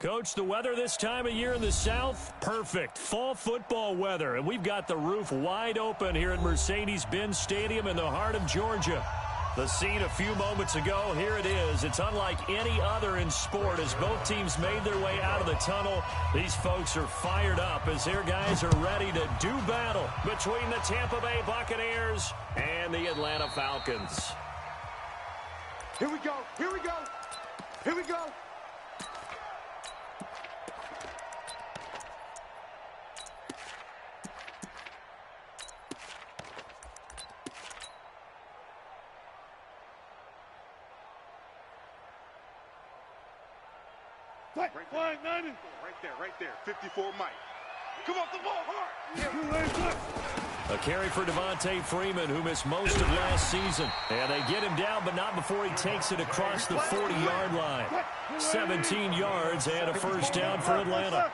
Coach, the weather this time of year in the South, perfect. Fall football weather, and we've got the roof wide open here at Mercedes-Benz Stadium in the heart of Georgia. The scene a few moments ago, here it is. It's unlike any other in sport as both teams made their way out of the tunnel. These folks are fired up as their guys are ready to do battle between the Tampa Bay Buccaneers and the Atlanta Falcons. Here we go, here we go, here we go. Right there. 54 Mike. Come off the ball hard. A carry for Devontae Freeman, who missed most of last season. And they get him down, but not before he takes it across the 40-yard line. 17 yards and a first down for Atlanta.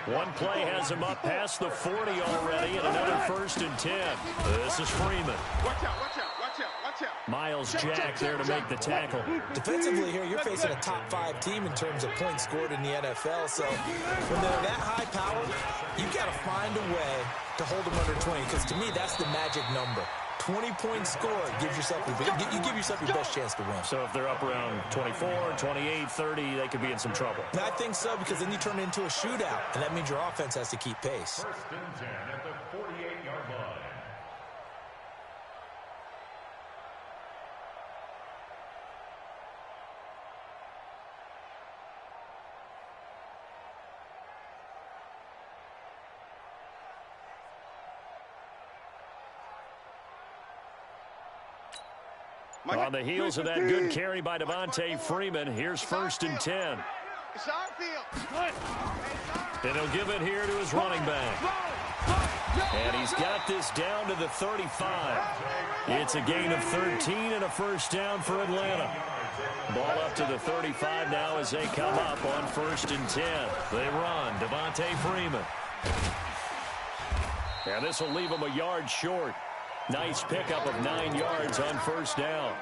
One play has him up past the 40 already, and another 1st and 10. This is Freeman. Watch out, watch out, watch out, watch out. Miles Jack there to make the tackle. Defensively here, you're facing a top-5 team in terms of points scored in the NFL. So when they're that high power, you've got to find a way to hold them under 20, because to me, that's the magic number. 20 points scored gives yourself you give yourself your best chance to win. So if they're up around 24, 28, 30, they could be in some trouble. And I think so, because then you turn it into a shootout, and that means your offense has to keep pace. 1st and 10 at the 48-yard line. On the heels of that good carry by Devontae Freeman, here's 1st and 10. It's our field. And he'll give it here to his running back. And he's got this down to the 35. It's a gain of 13 and a first down for Atlanta. Ball up to the 35 now as they come up on 1st and 10. They run. Devontae Freeman. And this will leave him a yard short. Nice pickup of 9 yards on 1st down.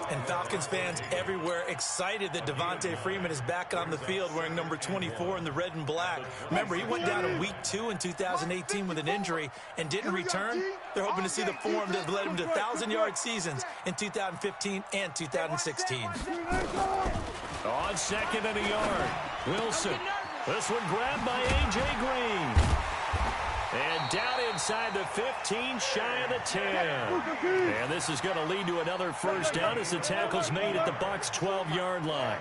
And Falcons fans everywhere excited that Devontae Freeman is back on the field wearing number 24 in the red and black. Remember, he went down in week 2 in 2018 with an injury and didn't return. They're hoping to see the form that led him to 1,000-yard seasons in 2015 and 2016. On 2nd and a yard, Wilson. This one grabbed by A.J. Green. And down inside the 15, shy of the 10. And this is going to lead to another first down as the tackle's made at the Bucs' 12-yard line.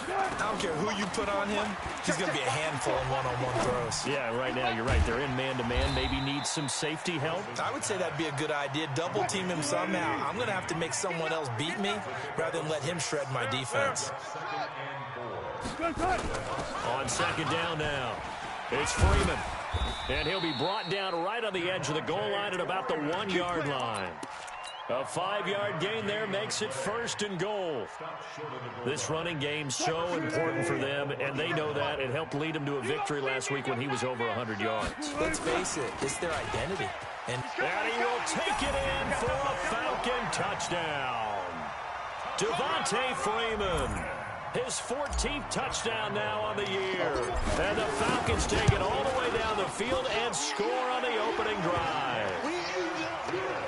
I don't care who you put on him, he's going to be a handful in one-on-one throws. Yeah, right now, you're right. They're in man-to-man. Maybe needs some safety help. I would say that'd be a good idea. Double-team him somehow. I'm going to have to make someone else beat me rather than let him shred my defense. On 2nd down now. It's Freeman, and he'll be brought down right on the edge of the goal line at about the 1-yard line. A 5-yard gain there makes it 1st and goal. This running game's so important for them, and they know that. It helped lead them to a victory last week when he was over 100 yards. Let's face it, it's their identity. And he will take it in for a Falcon touchdown. Devontae Freeman. His 14th touchdown now on the year. And the Falcons take it all the way down the field and score on the opening drive.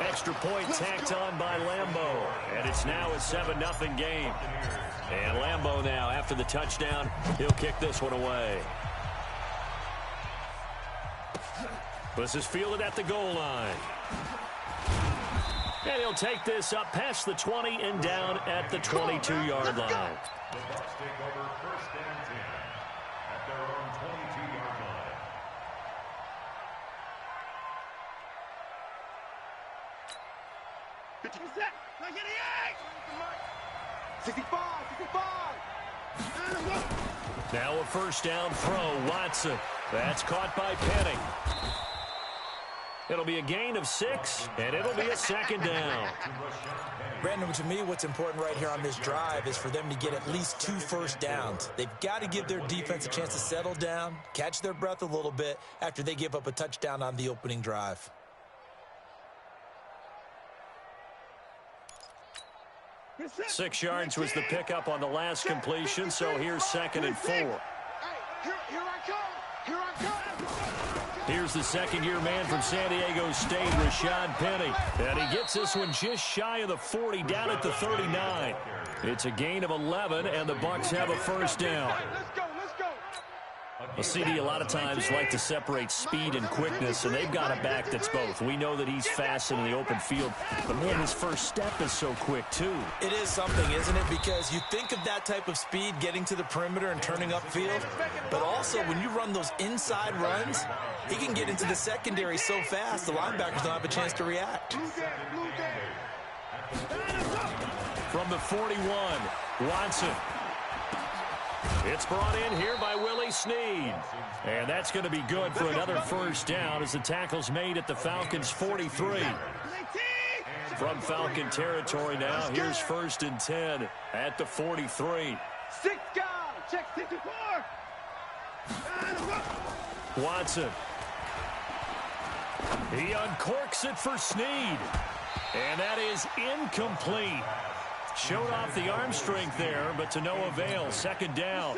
Extra point tacked on by Lambeau. And it's now a 7-0 game. And Lambeau now, after the touchdown, he'll kick this one away. This is fielded at the goal line. And he'll take this up past the 20 and down at the 22-yard line. The Bucs take over 1st and 10 at their own 22-yard line. Set. 65, 65. Now a first down throw, Watson. That's caught by Penning. It'll be a gain of 6, and it'll be a 2nd down. Brandon, to me, what's important right here on this drive is for them to get at least 2 first downs. They've got to give their defense a chance to settle down, catch their breath a little bit after they give up a touchdown on the opening drive. 6 yards was the pickup on the last completion, so here's 2nd and 4. Here I come. Here I come. Here's the second-year man from San Diego State, Rashad Penny. And he gets this one just shy of the 40, down at the 39. It's a gain of 11, and the Bucs have a first down. Let's go. A CD a lot of times like to separate speed and quickness, and they've got a back that's both. We know that he's fast in the open field, but, man, his first step is so quick, too. It is something, isn't it? Because you think of that type of speed getting to the perimeter and turning upfield, but also when you run those inside runs, he can get into the secondary so fast the linebackers don't have a chance to react. From the 41, Watson. It's brought in here by Willie Snead. And that's going to be good for another first down as the tackle's made at the Falcons' 43. From Falcon territory now, here's 1st and 10 at the 43. 6 guys. Check 64. Watson. He uncorks it for Snead. And that is incomplete. Showed off the arm strength there, but to no avail. 2nd down.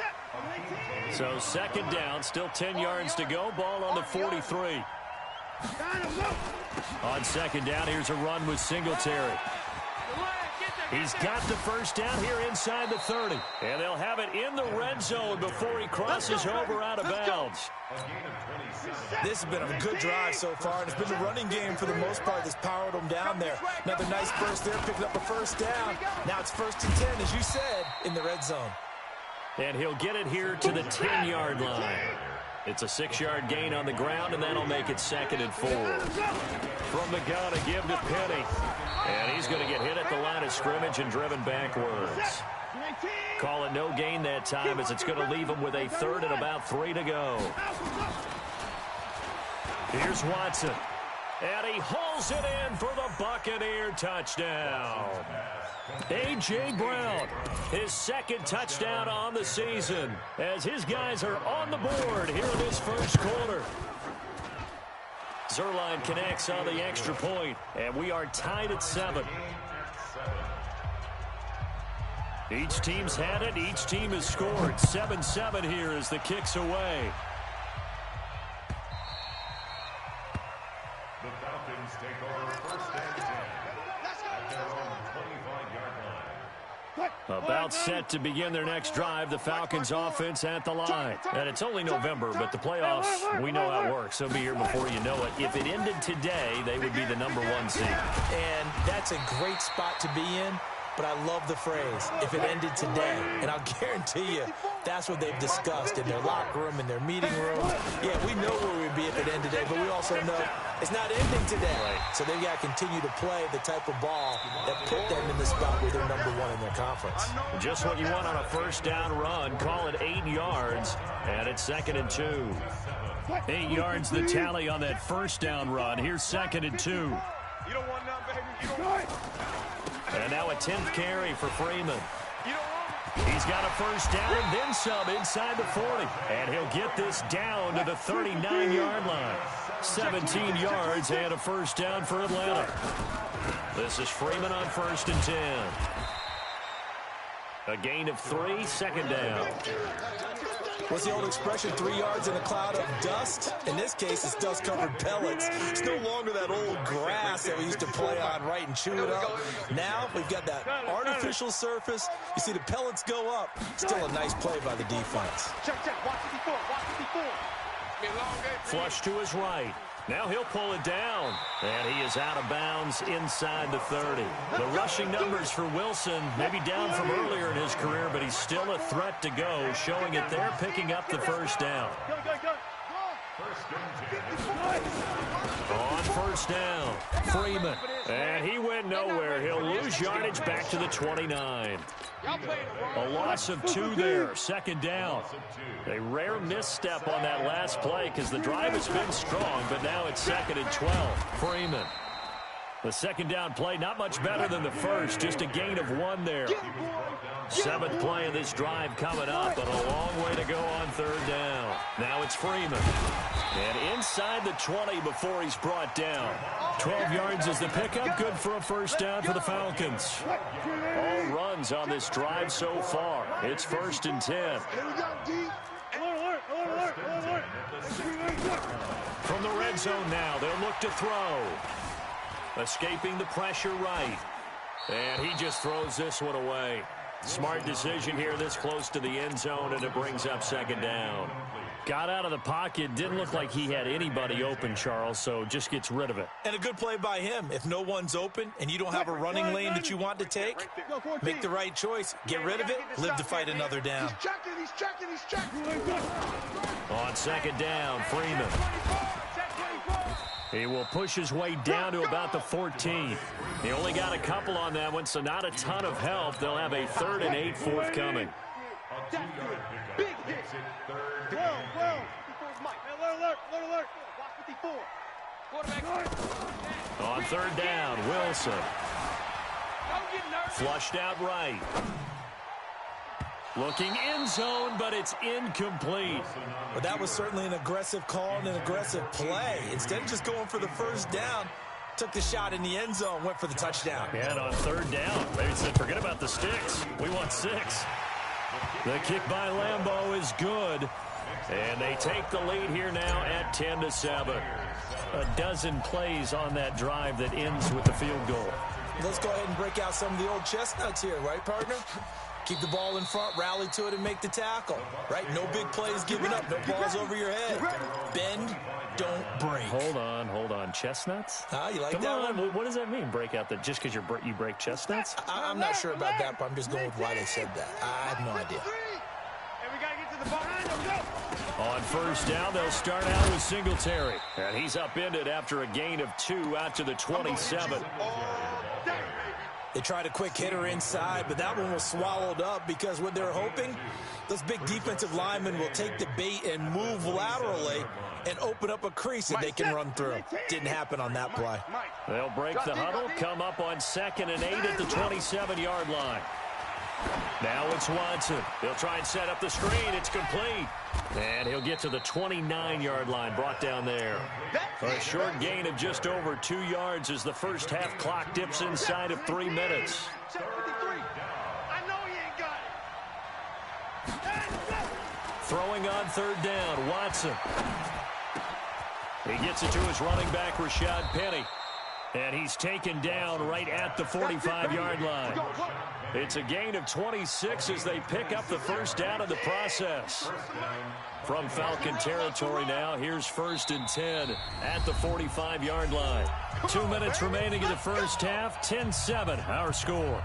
So 2nd down, still 10 yards to go. Ball on the 43. On 2nd down, here's a run with Singletary. He's got the first down here inside the 30. And they'll have it in the red zone before he crosses over out of bounds. This has been a good drive so far, and it's been the running game for the most part that's powered them down there. Another nice burst there, picking up a first down. Now it's 1st and 10, as you said, in the red zone. And he'll get it here to the 10-yard line. It's a 6-yard gain on the ground, and that'll make it 2nd and 4. From the gun, a give to Penny. And he's going to get hit at the line of scrimmage and driven backwards. Call it no gain that time, as it's going to leave him with a 3rd and about 3 to go. Here's Watson. And he hauls it in for the Buccaneer touchdown. A.J. Brown, his 2nd touchdown on the season, as his guys are on the board here in this first quarter. Zerline connects on the extra point, and we are tied at 7. Each team's had it. Each team has scored. 7-7 here as the kick's away. The Falcons take over 1st and 10 at their own 25-yard line. About set to begin their next drive, the Falcons offense at the line. And it's only November, but the playoffs, we know how it works. They'll be here before you know it. If it ended today, they would be the #1 seed. And that's a great spot to be in. But I love the phrase, if it ended today. And I'll guarantee you, that's what they've discussed in their locker room, in their meeting room. Yeah, we know where we'd be if it ended today, but we also know it's not ending today. Right. So they've got to continue to play the type of ball that put them in the spot where they're #1 in their conference. Just what you want on a first down run. Call it 8 yards, and it's 2nd and 2. 8 yards the tally on that first down run. Here's 2nd and 2. You don't want none, baby. You don't want it. And now a 10th carry for Freeman. You don't want it. He's got a first down and then some inside the 40. And he'll get this down to the 39-yard line. 17 yards and a first down for Atlanta. This is Freeman on 1st and 10. A gain of 3, 2nd down. What's the old expression, 3 yards in a cloud of dust? In this case, it's dust-covered pellets. It's no longer that old grass that we used to play on, right, and chew it up. Now we've got that artificial surface. You see the pellets go up. Still a nice play by the defense. Check. Watch it before. Flush to his right. Now he'll pull it down. And he is out of bounds inside the 30. The rushing numbers for Wilson may be down from earlier in his career, but he's still a threat to go, showing it there, picking up the first down. On first down, Freeman. And he went nowhere. He'll lose yardage back to the 29. A loss of 2 there, 2nd down. A rare misstep on that last play because the drive has been strong, but now it's 2nd and 12. Freeman. The second down play, not much better than the first, just a gain of 1 there. 7th play of this drive coming up, but a long way to go on 3rd down. Now it's Freeman. And inside the 20 before he's brought down. 12 yards is the pickup, good for a first down for the Falcons. All runs on this drive so far. It's 1st and 10. From the red zone now, they'll look to throw. Escaping the pressure right. And he just throws this one away. Smart decision here this close to the end zone, and it brings up 2nd down. Got out of the pocket. Didn't look like he had anybody open, Charles, so just gets rid of it. And a good play by him. If no one's open and you don't have a running lane that you want to take, make the right choice. Get rid of it. Live to fight another down. He's checking. On 2nd down, Freeman. He will push his way down to about the 14. He only got a couple on that one, so not a ton of help. They'll have a 3rd and 8 forthcoming. Big hit. 12. Alert. Watch 54. On 3rd down, Wilson. Flushed out right. Looking end zone, but it's incomplete. But that was certainly an aggressive call and an aggressive play. Instead of just going for the first down, took the shot in the end zone, went for the touchdown. And on 3rd down, they said, forget about the sticks. We want 6. The kick by Lambeau is good. And they take the lead here now at 10-7. A dozen plays on that drive that ends with the field goal. Let's go ahead and break out some of the old chestnuts here, right, partner? Keep the ball in front, rally to it, and make the tackle. Right? No big plays given up. No balls over your head. Bend, don't break. Hold on. Chestnuts? You like Come that on. one? What does that mean, break out? That just because you break chestnuts? I'm not sure about that, but I'm just going with why they said that. I have no idea. And we got to get to the ball. On 1st down, they'll start out with Singletary. And he's upended after a gain of 2 out to the 27. They tried a quick hitter inside, but that one was swallowed up because what they're hoping, those big defensive linemen will take the bait and move laterally and open up a crease that they can run through. Didn't happen on that play. They'll break the huddle, come up on 2nd and 8 at the 27-yard line. Now it's Watson. He'll try and set up the screen. It's complete. And he'll get to the 29-yard line, brought down there. A short gain of just over 2 yards as the first half clock dips inside of 3 minutes. I know he ain't got it. Throwing on 3rd down, Watson. He gets it to his running back, Rashad Penny. And he's taken down right at the 45-yard line. It's a gain of 26 as they pick up the first down in the process. From Falcon territory now, here's 1st and 10 at the 45-yard line. 2 minutes remaining in the first half, 10-7 our score.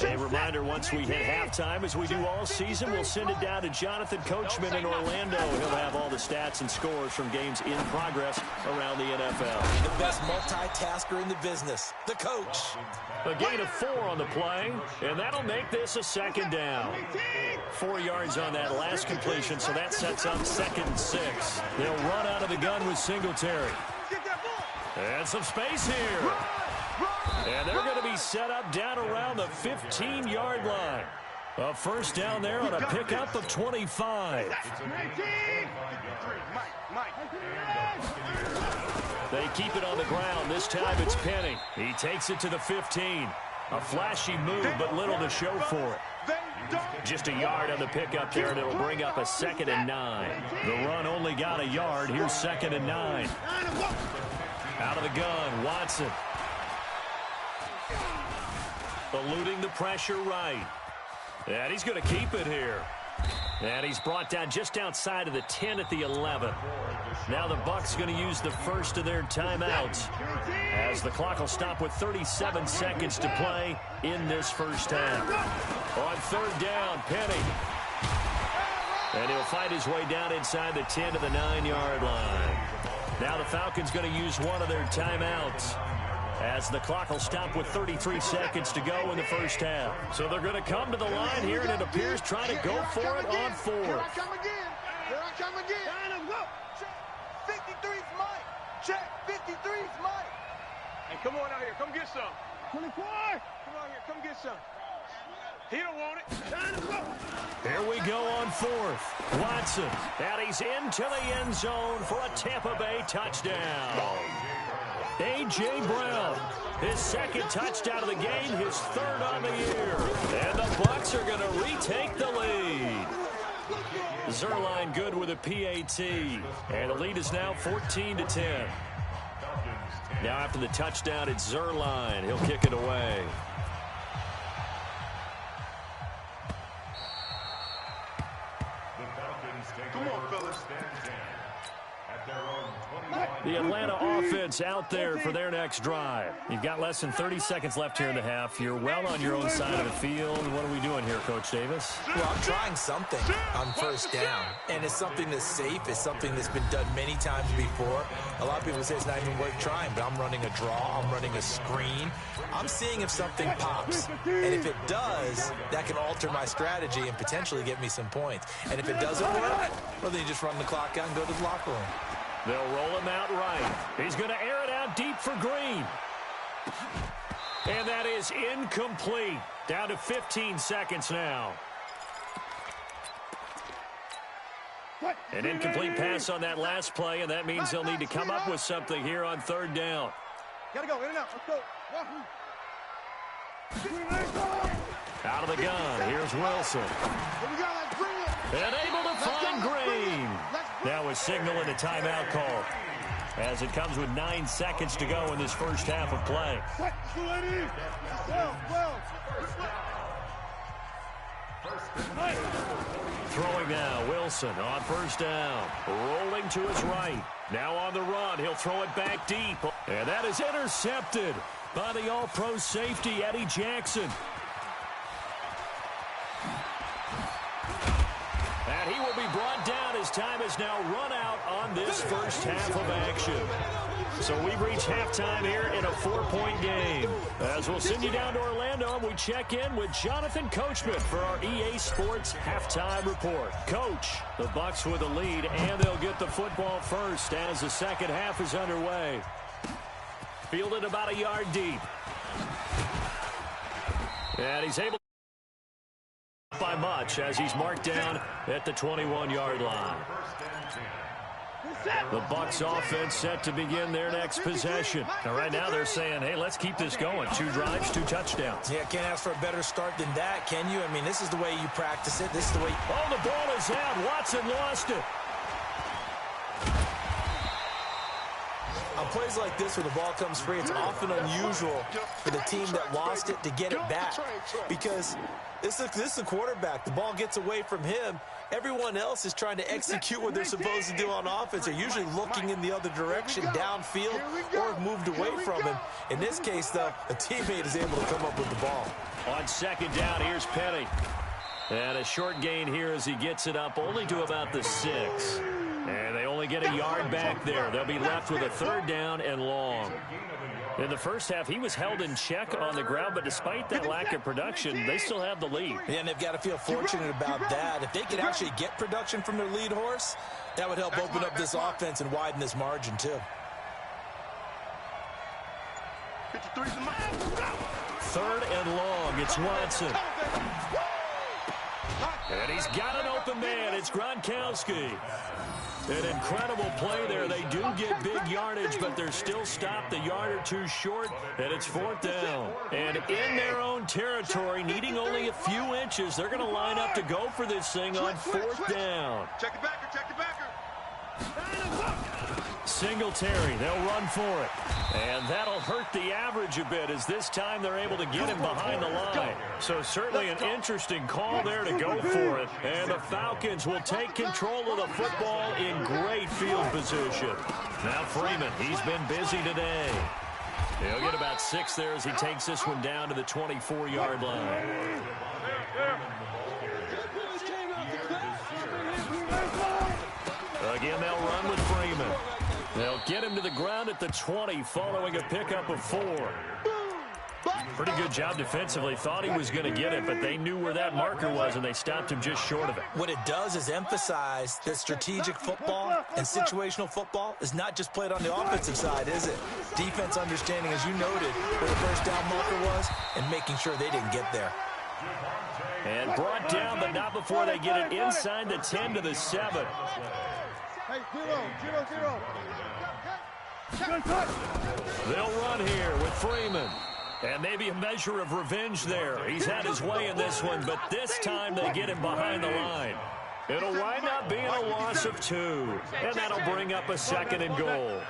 A reminder, once we hit halftime, as we do all season, we'll send it down to Jonathan Coachman in Orlando. He'll have all the stats and scores from games in progress around the NFL. The best multitasker in the business, the coach. A gain of 4 on the play, and that'll make this a 2nd down. 4 yards on that last completion, so that sets up 2nd and 6. They'll run out of the gun with Singletary. And some space here. And they're going to be set up down around the 15-yard line. A first down there on a pickup of 25. They keep it on the ground. This time it's Penny. He takes it to the 15. A flashy move, but little to show for it. Just a yard on the pickup there, and it'll bring up a 2nd and 9. The run only got a yard. Here's 2nd and 9. Out of the gun, Watson. Eluding the pressure right. And he's going to keep it here. And he's brought down just outside of the 10 at the 11. Now the Bucs going to use the first of their timeouts as the clock will stop with 37 seconds to play in this first half. On 3rd down, Penny. And he'll fight his way down inside the 10 to the 9-yard line. Now the Falcons going to use one of their timeouts as the clock will stop with 33 seconds to go in the first half. So they're going to come to the line here, and it appears trying to go for it on 4th. Here I come again. Check. 53's Mike. Check. 53's Mike. Hey, come on out here. Come get some. 24. Come out here. Come get some. He don't want it. Here we go on 4th. Watson, and he's into the end zone for a Tampa Bay touchdown. A.J. Brown, his 2nd touchdown of the game, his 3rd on the year. And the Bucs are going to retake the lead. Zerline good with a PAT. And the lead is now 14-10. Now after the touchdown, it's Zerline. He'll kick it away. Come on, fellas. The Atlanta offense out there for their next drive. You've got less than 30 seconds left here in the half. You're well on your own side of the field. What are we doing here, Coach Davis? Well, I'm trying something on 1st down, and it's something that's safe. It's something that's been done many times before. A lot of people say it's not even worth trying, but I'm running a draw. I'm running a screen. I'm seeing if something pops, and if it does, that can alter my strategy and potentially get me some points. And if it doesn't work, well, then you just run the clock out and go to the locker room. They'll roll him out right. He's going to air it out deep for Green. And that is incomplete. Down to 15 seconds now. An incomplete pass on that last play, and that means they'll need to come up with something here on 3rd down. Gotta go. In and out. Let's go. Out of the gun. Here's Wilson. Here we go. Let's bring it. And able to find Green. Now a signal and a timeout call, as it comes with 9 seconds to go in this first half of play. Throwing now, Wilson on 1st down. Rolling to his right. Now on the run. He'll throw it back deep. And that is intercepted by the all-pro safety, Eddie Jackson. And he will be brought down as time has now run out on this first half of action. So we've reached halftime here in a 4-point game. As we'll send you down to Orlando, and we check in with Jonathan Coachman for our EA Sports Halftime Report. Coach, the Bucs with the lead, and they'll get the football first as the second half is underway. Fielded about a yard deep. And he's able by much as he's marked down at the 21-yard line. The Bucs offense set to begin their next possession. Now, right now they're saying, hey, let's keep this going. 2 drives, 2 touchdowns. Yeah, can't ask for a better start than that, can you? I mean, this is the way you practice it. This is the way. Oh, the ball is out. Watson lost it. On plays like this where the ball comes free, it's often unusual for the team that lost it to get it back, because this is the quarterback. The ball gets away from him. Everyone else is trying to execute what they're supposed to do on offense. They're usually looking in the other direction, downfield, or have moved away from him. In this case, though, a teammate is able to come up with the ball. On 2nd down, here's Penny. And a short gain here as he gets it up only to about the 6. And they only get a yard back there. They'll be left with a 3rd down and long. In the first half, he was held in check on the ground, but despite that lack of production, they still have the lead. Yeah, and they've got to feel fortunate about that. If they could actually get production from their lead horse, that would help open up this offense and widen this margin, too. 3rd and long. It's Watson. And he's got an open man. It's Gronkowski. An incredible play there. They do get big yardage, but they're still stopped a yard or 2 short, and it's 4th down. And in their own territory, needing only a few inches, they're going to line up to go for this thing on 4th down. Check the backer, check the backer. Singletary, they'll run for it. And that'll hurt the average a bit as this time they're able to get him behind the line. So certainly an interesting call there to go for it. And the Falcons will take control of the football in great field position. Now Freeman, he's been busy today. He'll get about 6 there as he takes this one down to the 24-yard line. Again, they'll run with Freeman. They'll get him to the ground at the 20 following a pickup of 4. Pretty good job defensively. Thought he was going to get it, but they knew where that marker was, and they stopped him just short of it. What it does is emphasize that strategic football and situational football is not just played on the offensive side, is it? Defense understanding, as you noted, where the first down marker was and making sure they didn't get there. And brought down, but not before they get it inside the 10 to the 7. Hey, 0. They'll run here with Freeman. And maybe a measure of revenge there. He's had his way in this one, but this time they get him behind the line. It'll wind up being a loss of 2. And that'll bring up a 2nd and goal.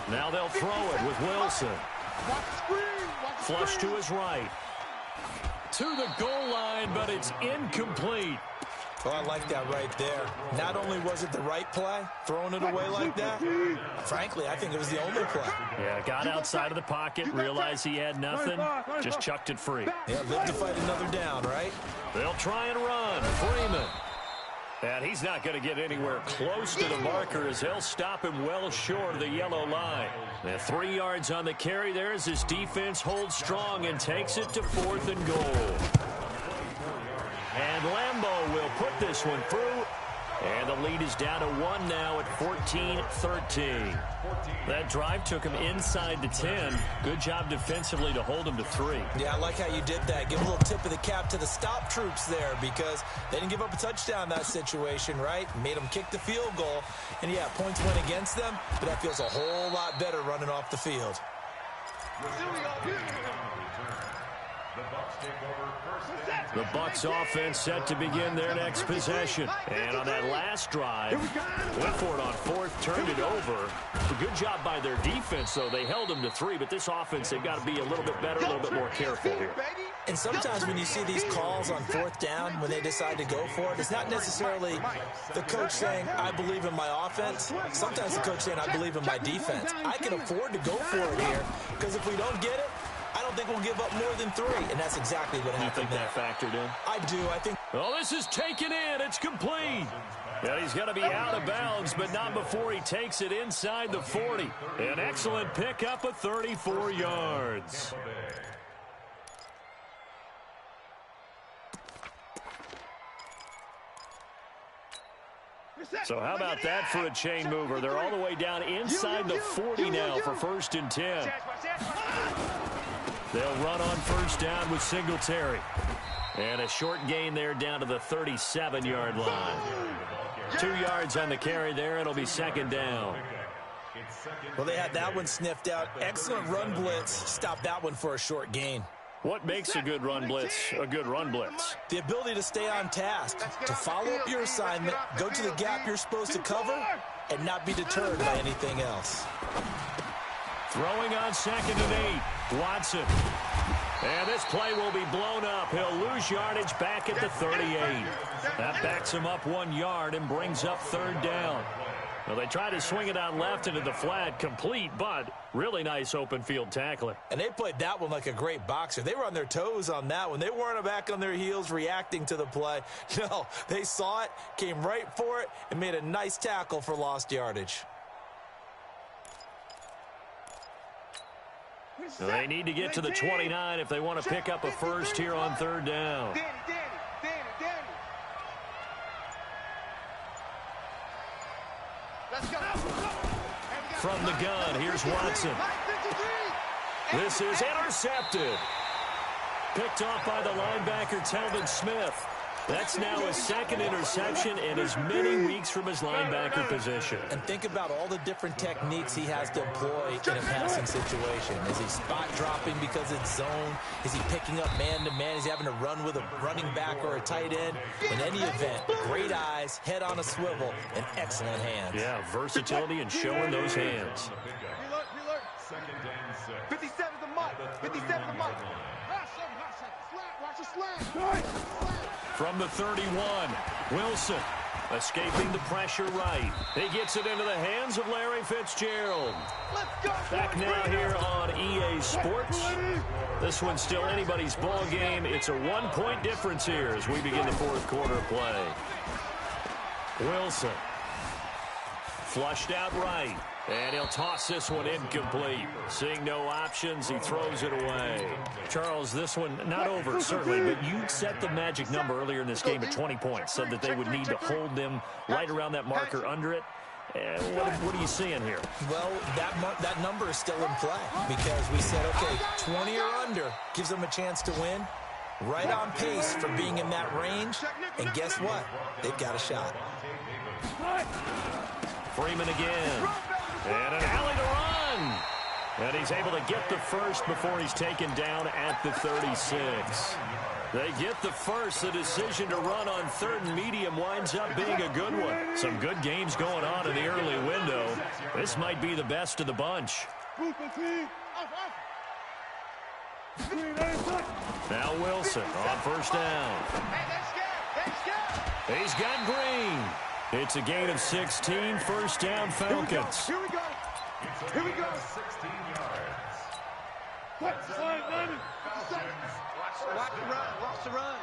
Now they'll throw it with Wilson. Flush to his right. To the goal line, but it's incomplete. Well, I like that right there. Not only was it the right play, throwing it away like that, frankly, I think it was the only play. Yeah, got outside of the pocket, realized he had nothing, just chucked it free. Yeah, live to fight another down, right? They'll try and run. Freeman. And he's not going to get anywhere close to the marker as they'll stop him well short of the yellow line. And 3 yards on the carry there as his defense holds strong and takes it to 4th and goal. And Lambeau will put this one through. And the lead is down to 1 now at 14-13. That drive took him inside the 10. Good job defensively to hold him to 3. Yeah, I like how you did that. Give a little tip of the cap to the stop troops there because they didn't give up a touchdown in that situation, right? Made them kick the field goal. And, yeah, points went against them, but that feels a whole lot better running off the field. The Bucs offense set to begin their next possession. And on that last drive, went for it on 4th, turned it over. A good job by their defense, though. They held them to 3, but this offense, they've got to be a little bit better, a little bit more careful here. And sometimes when you see these calls on 4th down, when they decide to go for it, it's not necessarily the coach saying, I believe in my offense. Sometimes the coach saying, I believe in my defense. I can afford to go for it here because if we don't get it, I don't think we'll give up more than 3, and that's exactly what happened there. You think that factored in? I do. I think. Oh, this is taken in. It's complete. And he's going to be out of bounds, but not before he takes it inside the 40. An excellent pickup of 34 yards. So how about that for a chain mover? They're all the way down inside the 40 now for 1st and 10. They'll run on 1st down with Singletary. And a short gain there down to the 37-yard line. 2 yards on the carry there. It'll be 2nd down. Well, they had that one sniffed out. Excellent run blitz. Stop that one for a short gain. What makes a good run blitz a good run blitz? The ability to stay on task, to follow up your assignment, go to the gap you're supposed to cover, and not be deterred by anything else. Throwing on 2nd and 8. Watson. And this play will be blown up. He'll lose yardage back at the 38. That backs him up 1 yard and brings up 3rd down. Well, they try to swing it out left into the flat, complete, but really nice open field tackling. And they played that one like a great boxer. They were on their toes on that one. They weren't back on their heels reacting to the play. No, they saw it, came right for it, and made a nice tackle for lost yardage. They need to get to the 29 if they want to pick up a 1st here on 3rd down. From the gun, here's Watson. This is intercepted. Picked off by the linebacker, Telvin Smith. That's now his 2nd interception in as many weeks from his linebacker position. And think about all the different techniques he has to employ in a passing situation. Is he spot dropping because it's zone? Is he picking up man-to-man? Is he having to run with a running back or a tight end? In any event, great eyes, head on a swivel, and excellent hands. Yeah, versatility and showing those hands. 57 the mark. 57 the mark. Watch the slant. From the 31, Wilson escaping the pressure right. He gets it into the hands of Larry Fitzgerald. Back now here on EA Sports. This one's still anybody's ball game. It's a 1-point difference here as we begin the 4th quarter play. Wilson flushed out right. And he'll toss this one incomplete. Seeing no options, he throws it away. Charles, this one not over, certainly, but you set the magic number earlier in this game at 20 points. Said that they would need to hold them right around that marker under it. What are you seeing here? Well, that number is still in play because we said, okay, 20 or under gives them a chance to win. Right on pace for being in that range. And guess what? They've got a shot. Freeman again. And an alley to run. And he's able to get the first before he's taken down at the 36. They get the first. The decision to run on third and medium winds up being a good one. Some good games going on in the early window. This might be the best of the bunch. Now Wilson on first down. He's got Green. It's a gain of 16. First down, Falcons. Here we go. Here we go. 16 yards. Watch the run. Watch the run.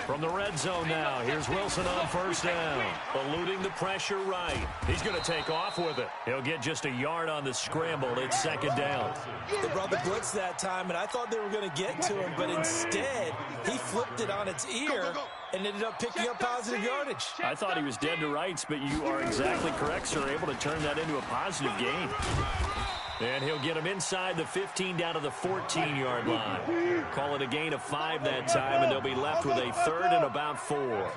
From the red zone now, here's Wilson on first down. Eluding the pressure right. He's going to take off with it. He'll get just a yard on the scramble. It's second down. They brought the blitz that time, and I thought they were going to get to him, but instead, he flipped it on its ear and ended up picking up positive yardage. I thought he was dead to rights, but you are exactly correct, sir. Able to turn that into a positive gain. And he'll get him inside the 15 down to the 14-yard line. Call it a gain of 5 that time, and they'll be left with a third and about 4.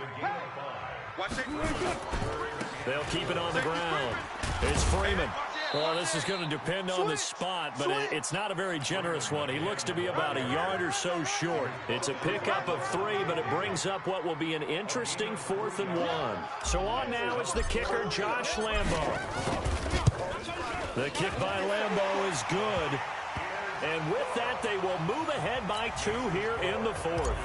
They'll keep it on the ground. It's Freeman. Well, this is going to depend on the spot, but it's not a very generous one. He looks to be about a yard or so short. It's a pickup of 3, but it brings up what will be an interesting 4th and 1. So on now is the kicker, Josh Lambo. The kick by Lambo is good. And with that, they will move ahead by 2 here in the 4th.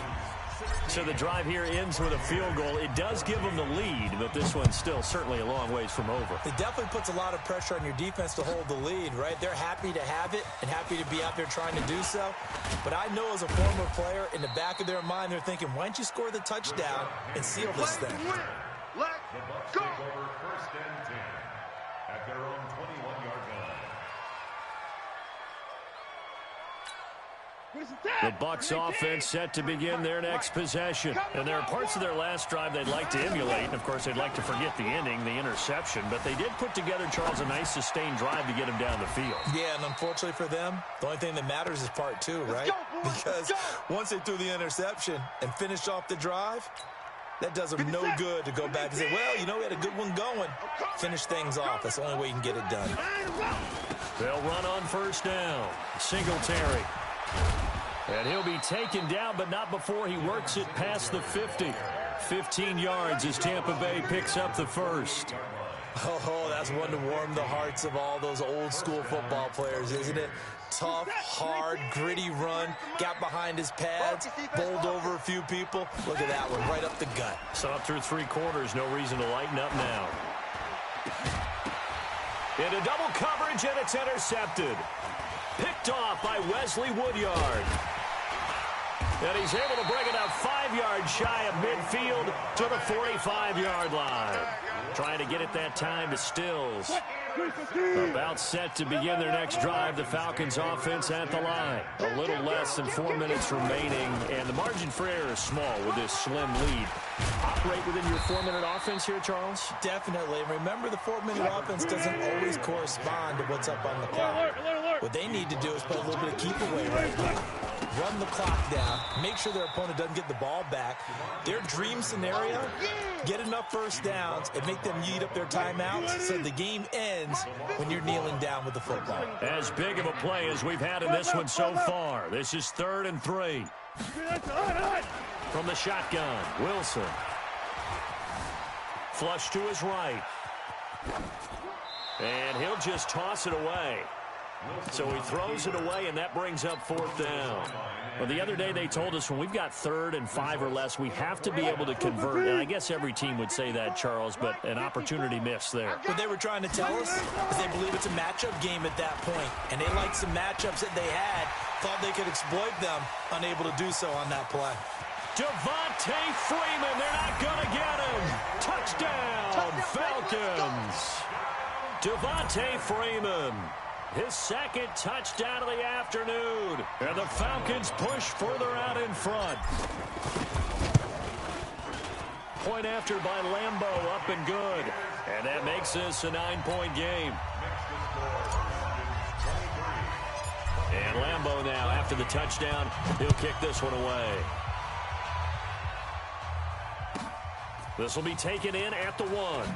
So the drive here ends with a field goal. It does give them the lead, but this one's still certainly a long ways from over. It definitely puts a lot of pressure on your defense to hold the lead, right? They're happy to have it and happy to be out there trying to do so. But I know as a former player, in the back of their mind, they're thinking, why don't you score the touchdown and seal this thing? Let go. First and 10 at their own 21-yard line. The Bucs offense set to begin their next possession. And there are parts of their last drive they'd like to emulate. And, of course, they'd like to forget the ending, the interception. But they did put together, Charles, a nice sustained drive to get him down the field. Yeah, and unfortunately for them, the only thing that matters is part 2, right? Because once they threw the interception and finished off the drive, that does them no good to go back and say, well, you know, we had a good one going. Finish things off. That's the only way you can get it done. They'll run on first down. Singletary. And he'll be taken down, but not before he works it past the 50. 15 yards as Tampa Bay picks up the first. Oh, that's one to warm the hearts of all those old school football players, isn't it? Tough, hard, gritty run. Got behind his pads, bowled over a few people. Look at that one, right up the gut. So up through 3 quarters, no reason to lighten up now. Into double coverage, and it's intercepted. Picked off by Wesley Woodyard. And he's able to bring it up 5 yards shy of midfield to the 45-yard line. Trying to get it that time to Stills. About set to begin their next drive. The Falcons offense at the line. A little less than 4 minutes remaining, and the margin for error is small with this slim lead. Operate within your 4-minute offense here, Charles? Definitely. And remember, the 4-minute offense doesn't always correspond to what's up on the clock. What they need to do is play a little bit of keep away right now. Run the clock down. Make sure their opponent doesn't get the ball back. Their dream scenario, get enough first downs and make them eat up their timeouts so the game ends when you're kneeling down with the football. As big of a play as we've had in this one so far. This is 3rd and 3. From the shotgun, Wilson. Flush to his right. And he'll just toss it away. So he throws it away, and that brings up 4th down. Well, the other day they told us when we've got 3rd and 5 or less, we have to be able to convert. And I guess every team would say that, Charles, but an opportunity missed there. What they were trying to tell us is they believe it's a matchup game at that point. And they liked some matchups that they had, thought they could exploit them, unable to do so on that play. Devontae Freeman, they're not going to get him. Touchdown, Falcons. Devontae Freeman. His 2nd touchdown of the afternoon. And the Falcons push further out in front. point after by Lambo, up and good. And that makes this a 9-point game. And Lambo now, after the touchdown, he'll kick this one away. This will be taken in at the 1.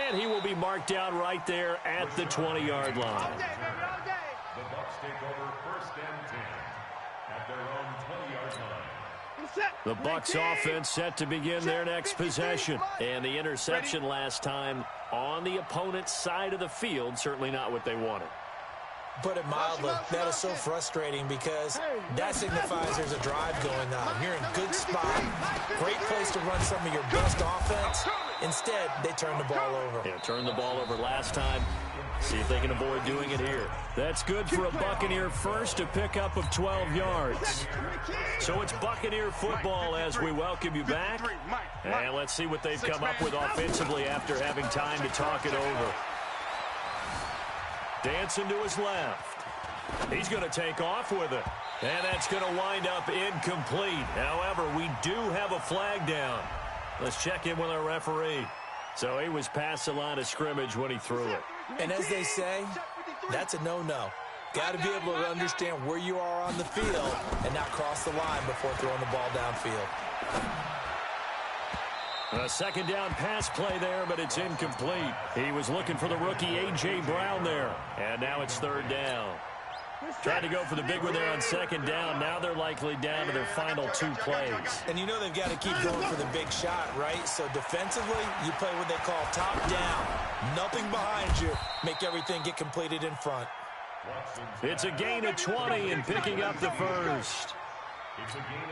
And he will be marked down right there at the 20-yard line. The Bucs take over 1st and 10 at their own 20-yard line. The Bucs offense set to begin their next possession. And the interception last time on the opponent's side of the field, certainly not what they wanted. Put it mildly, that is so frustrating because that signifies there's a drive going on. You're in good spot, great place to run some of your best offense. Instead, they turn the ball over. Yeah, turned the ball over last time. See if they can avoid doing it here. That's good for a Buccaneer first, a pickup of 12 yards. So it's Buccaneer football as we welcome you back. And let's see what they've come up with offensively after having time to talk it over. Dancing to his left. He's going to take off with it. And that's going to wind up incomplete. However, we do have a flag down. Let's check in with our referee. So he was past the line of scrimmage when he threw it. And as they say, that's a no-no. Got to be able to understand where you are on the field and not cross the line before throwing the ball downfield. A second down pass play there, but it's incomplete. He was looking for the rookie A.J. Brown there. And now it's 3rd down. Tried to go for the big one there on 2nd down. Now they're likely down to their final 2 plays. And you know they've got to keep going for the big shot, right? So defensively, you play what they call top down. Nothing behind you. Make everything get completed in front. It's a gain of 20 and picking up the first. It's a gain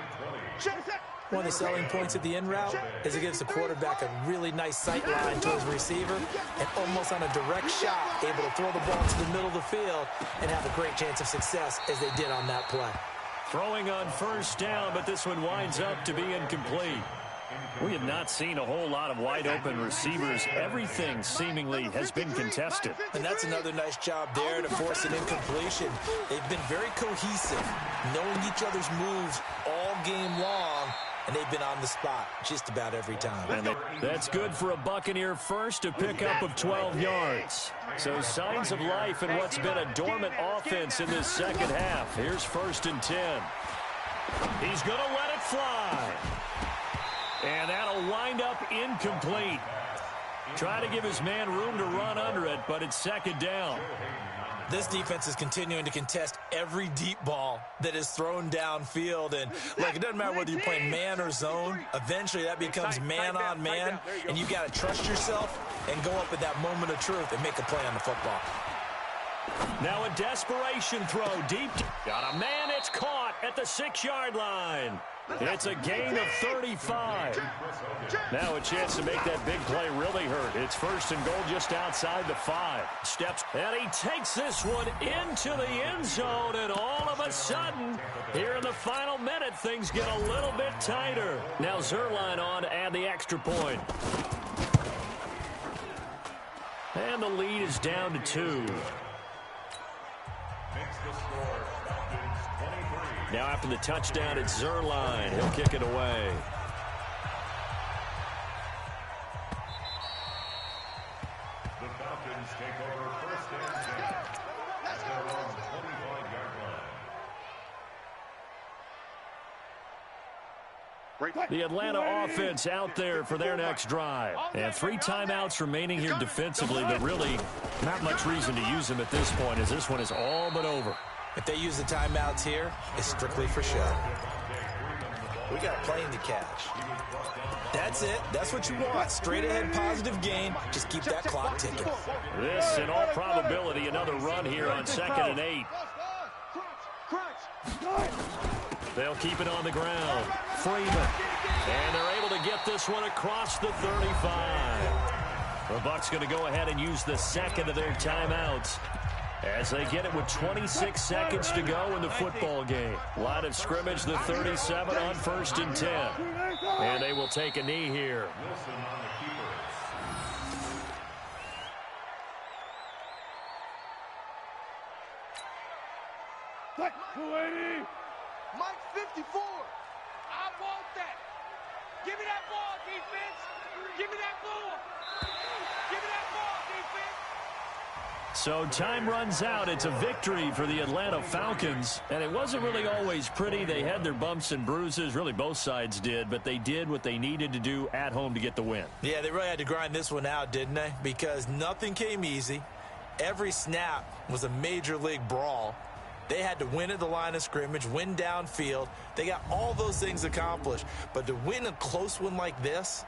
of 20. One of the selling points of the in route is it gives the quarterback a really nice sight line towards the receiver and almost on a direct shot able to throw the ball to the middle of the field and have a great chance of success as they did on that play. Throwing on 1st down, but this one winds up to be incomplete. We have not seen a whole lot of wide-open receivers. Everything seemingly has been contested. And that's another nice job there to force an incompletion. They've been very cohesive, knowing each other's moves all game long, and they've been on the spot just about every time. And that's good for a Buccaneer first, a pickup of 12 yards. So signs of life in what's been a dormant offense in this second half. Here's 1st and 10. He's going to let it fly. And that'll wind up incomplete. Try to give his man room to run under it, but it's 2nd down. This defense is continuing to contest every deep ball that is thrown downfield. And, look, it doesn't matter whether you're playing man or zone. Eventually, that becomes man-on-man, and you got to trust yourself and go up at that moment of truth and make a play on the football. Now a desperation throw deep. Got a man. It's caught at the 6-yard line. It's a gain of 35. Now a chance to make that big play really hurt. It's 1st and goal just outside the 5. Steps, and he takes this one into the end zone, and all of a sudden, here in the final minute, things get a little bit tighter. Now Zuerlein on to add the extra point. And the lead is down to 2. Now after the touchdown, it's Zuerlein. He'll kick it away. The Falcons take over 1st and 10 at their own 25-yard line. The Atlanta offense out there for their next drive. And 3 timeouts remaining here defensively, but really not much reason to use them at this point as this one is all but over. If they use the timeouts here, it's strictly for show. We got a plane to catch. That's it. That's what you want. Straight ahead positive gain. Just keep that clock ticking. This, in all probability, another run here on 2nd and 8. They'll keep it on the ground. Freeman. And they're able to get this one across the 35. The Bucs going to go ahead and use the 2nd of their timeouts as they get it with 26 seconds to go in the football game. Line of scrimmage, the 37 on 1st and 10. And they will take a knee here. Mike 54. I want that. Give me that ball, defense. Give me that ball. Give me that ball, defense. So time runs out. It's a victory for the Atlanta Falcons. And it wasn't really always pretty. They had their bumps and bruises. Really, both sides did. But they did what they needed to do at home to get the win. Yeah, they really had to grind this one out, didn't they? Because nothing came easy. Every snap was a major league brawl. They had to win at the line of scrimmage, win downfield. They got all those things accomplished. But to win a close one like this,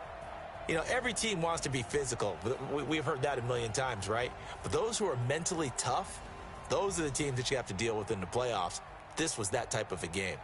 you know, every team wants to be physical. We've heard that a million times, right? But those who are mentally tough, those are the teams that you have to deal with in the playoffs. This was that type of a game.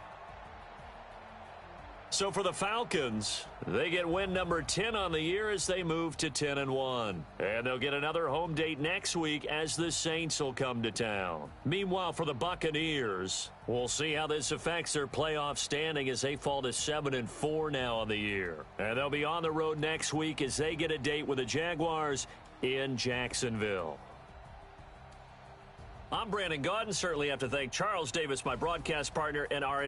So for the Falcons, they get win number 10 on the year as they move to 10-1. And they'll get another home date next week as the Saints will come to town. Meanwhile, for the Buccaneers, we'll see how this affects their playoff standing as they fall to 7-4 now on the year. And they'll be on the road next week as they get a date with the Jaguars in Jacksonville. I'm Brandon Gaudin. Certainly have to thank Charles Davis, my broadcast partner, and our